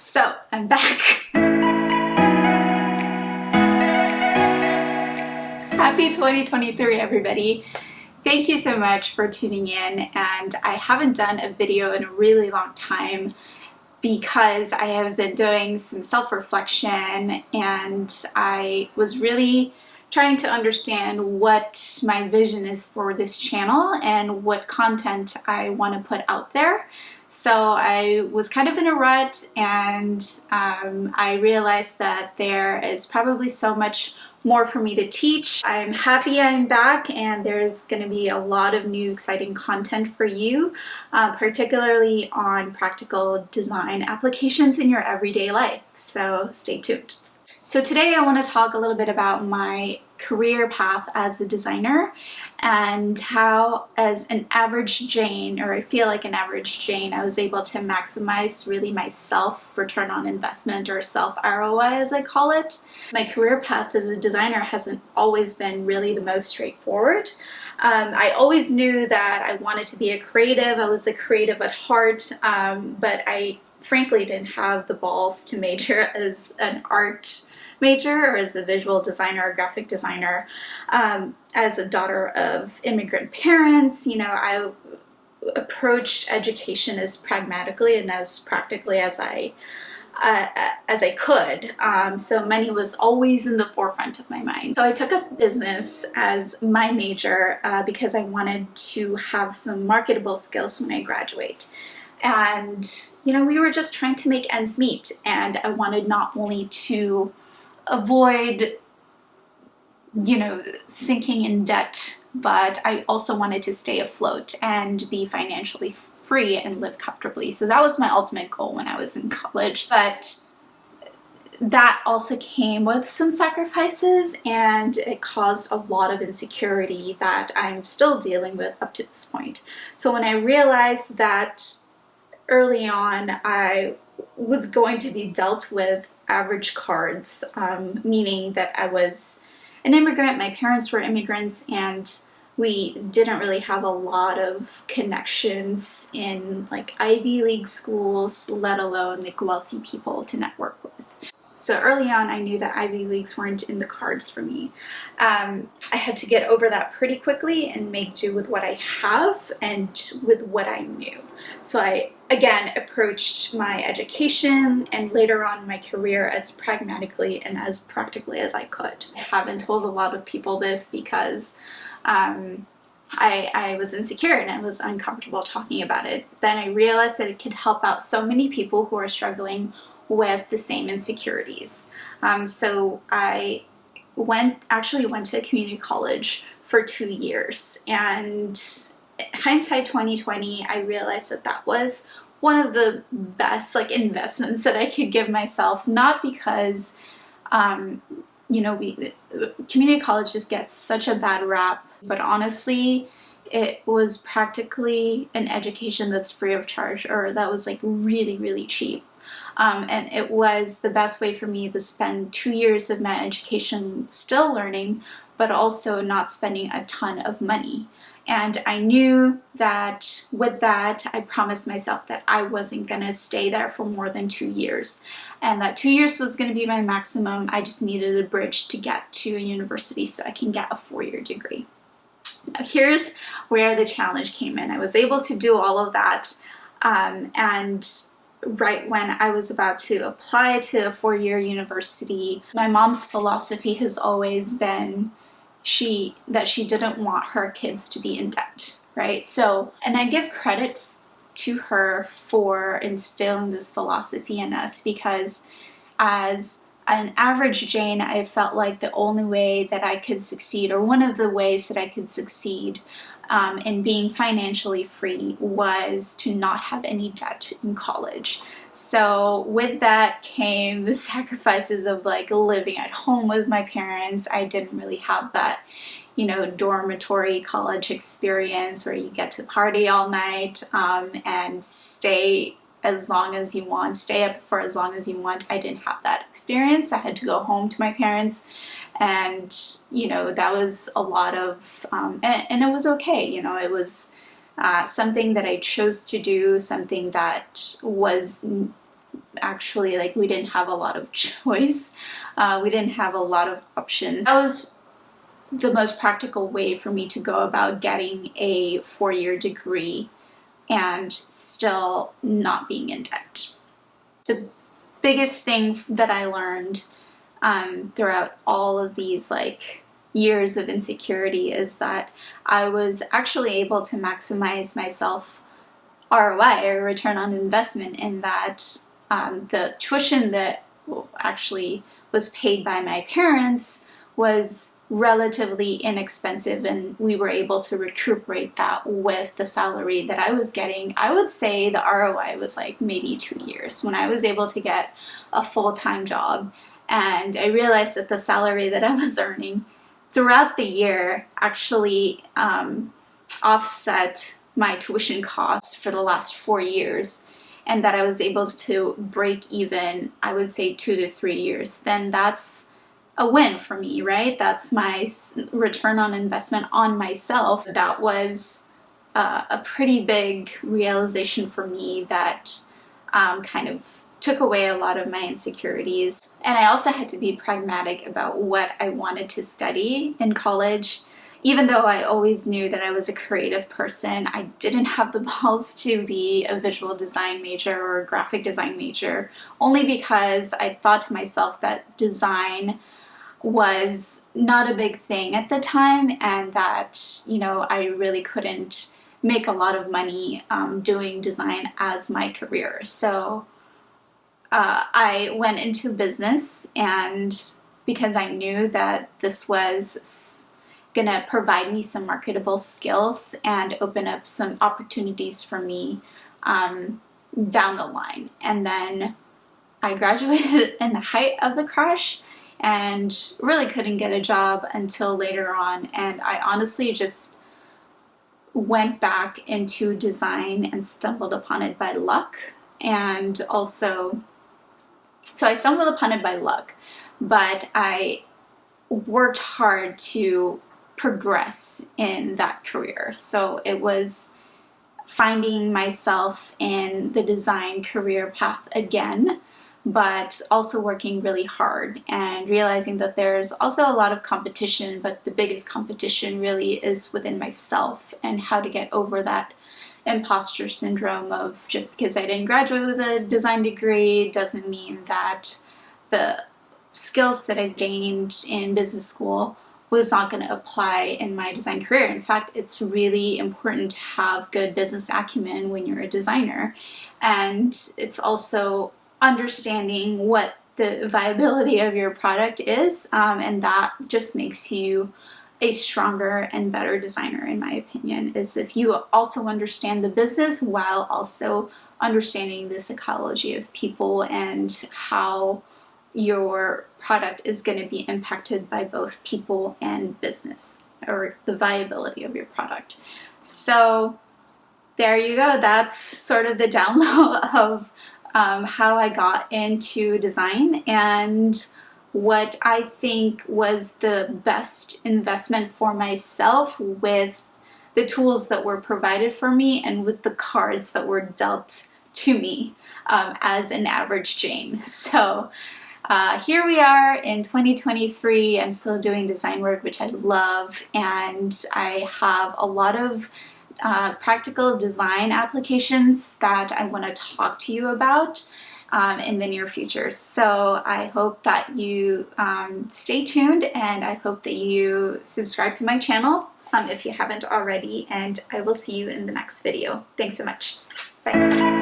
So I'm back. Happy 2023, everybody. Thank you so much for tuning in, and I haven't done a video in a really long time because I have been doing some self-reflection, and I was really trying to understand what my vision is for this channel and what content I want to put out there. So I was kind of in a rut, and I realized that there is probably so much more for me to teach. I'm happy I'm back, and there's going to be a lot of new exciting content for you, particularly on practical design applications in your everyday life. So stay tuned. So today I want to talk a little bit about my career path as a designer and how, as an average Jane, or I feel like an average Jane, I was able to maximize really my self return on investment, or self ROI as I call it. My career path as a designer hasn't always been really the most straightforward. I always knew that I wanted to be a creative. I was a creative at heart, but I frankly didn't have the balls to major as an art major or as a visual designer or graphic designer. As a daughter of immigrant parents, I approached education as pragmatically and as practically as I could. So money was always in the forefront of my mind. So I took up business as my major because I wanted to have some marketable skills when I graduate. And, we were just trying to make ends meet. And I wanted not only to avoid, sinking in debt, but I also wanted to stay afloat and be financially free and live comfortably. So that was my ultimate goal when I was in college. But that also came with some sacrifices, and it caused a lot of insecurity that I'm still dealing with up to this point. So when I realized that early on I was going to be dealt with average cards, meaning that I was an immigrant, my parents were immigrants, and we didn't really have a lot of connections in like Ivy League schools, let alone like wealthy people to network with. So early on, I knew that Ivy Leagues weren't in the cards for me. I had to get over that pretty quickly and make do with what I have and with what I knew. So I, again, approached my education and later on my career as pragmatically and as practically as I could. I haven't told a lot of people this because I was insecure and I was uncomfortable talking about it. Then I realized that it could help out so many people who are struggling with the same insecurities. So I actually went to a community college for 2 years, and hindsight 2020, I realized that that was one of the best investments that I could give myself, not because community college just gets such a bad rap, but honestly it was practically an education that's free of charge, or that was really, really cheap. And it was the best way for me to spend 2 years of my education still learning, but also not spending a ton of money. And I knew that with that, I promised myself that I wasn't going to stay there for more than 2 years. And that 2 years was going to be my maximum. I just needed a bridge to get to a university so I can get a 4-year degree. Now, here's where the challenge came in. I was able to do all of that, and right when I was about to apply to a 4-year university, my mom's philosophy has always been that she didn't want her kids to be in debt, right? So, and I give credit to her for instilling this philosophy in us, because as an average Jane, I felt like the only way that I could succeed, or one of the ways that I could succeed in being financially free, was to not have any debt in college. So with that came the sacrifices of living at home with my parents. I didn't really have that, dormitory college experience where you get to party all night and stay as long as you want, stay up for as long as you want. I didn't have that experience. I had to go home to my parents, and that was a lot of and it was okay. It was something that I chose to do, something that was actually, like, we didn't have a lot of choice. We didn't have a lot of options. That was the most practical way for me to go about getting a 4-year degree and still not being in debt. The biggest thing that I learned throughout all of these like years of insecurity is that I was actually able to maximize myself ROI, or return on investment, in that the tuition that actually was paid by my parents was relatively inexpensive, and we were able to recuperate that with the salary that I was getting. I would say the ROI was like maybe 2 years when I was able to get a full-time job, and I realized that the salary that I was earning throughout the year actually offset my tuition costs for the last 4 years, and that I was able to break even, I would say 2 to 3 years. Then that's a win for me, right? That's my return on investment on myself. That was a pretty big realization for me that kind of took away a lot of my insecurities. And I also had to be pragmatic about what I wanted to study in college. Even though I always knew that I was a creative person, I didn't have the balls to be a visual design major or a graphic design major, only because I thought to myself that design was not a big thing at the time, and that, you know, I really couldn't make a lot of money doing design as my career. So I went into business, and because I knew that this was gonna provide me some marketable skills and open up some opportunities for me down the line. And then I graduated in the height of the crash and really couldn't get a job until later on. And I honestly just went back into design and stumbled upon it by luck. And also, so I stumbled upon it by luck, but I worked hard to progress in that career. So it was finding myself in the design career path again, but also working really hard and realizing that there's also a lot of competition, but the biggest competition really is within myself, and how to get over that imposter syndrome of, just because I didn't graduate with a design degree doesn't mean that the skills that I've gained in business school was not going to apply in my design career. In fact, it's really important to have good business acumen when you're a designer. And it's also understanding what the viability of your product is, and that just makes you a stronger and better designer, in my opinion, is if you also understand the business while also understanding the psychology of people and how your product is going to be impacted by both people and business, or the viability of your product. So there you go. That's sort of the down low of how I got into design, and what I think was the best investment for myself with the tools that were provided for me and with the cards that were dealt to me as an average Jane. So here we are in 2023. I'm still doing design work, which I love, and I have a lot of practical design applications that I want to talk to you about in the near future. So I hope that you stay tuned, and I hope that you subscribe to my channel if you haven't already, and I will see you in the next video. Thanks so much. Bye.